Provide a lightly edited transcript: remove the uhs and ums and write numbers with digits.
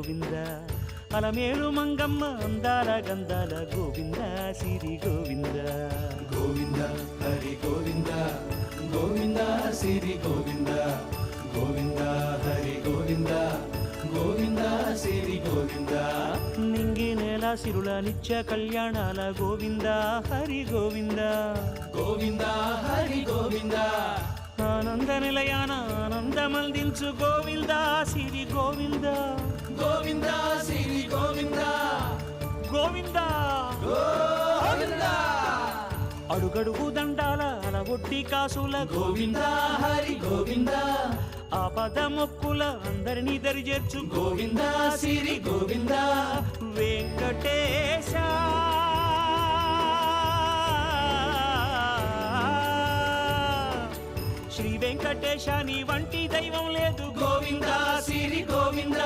గోవింద అలమేలు మంగమ్మ అందాల గంధాల గోవింద సిరి గోవింద గోవింద హరి గోవింద గోవింద సిరి గోవింద గోవింద హరి గోవింద గోవింద సిరి గోవింద నింగి నేల సిరుల నిత్య కళ్యాణాల గోవింద హరి గోవింద గోవింద హరి గోవింద ఆనంద నిలయాన ఆనందమందించు గోవింద సిరి గోవింద గోవింద సిరి గోవింద గోవింద గోవింద అడుగడుగు దండాల అలవొడ్డి కాసుల గోవింద హరి గోవింద ఆపద మొక్కుల అందరినీ దరిచేర్చు గోవింద సిరి గోవింద వెంకటేశ శ్రీ వెంకటేశ నీ వంటి దైవం లేదు గోవింద సిరి గోవింద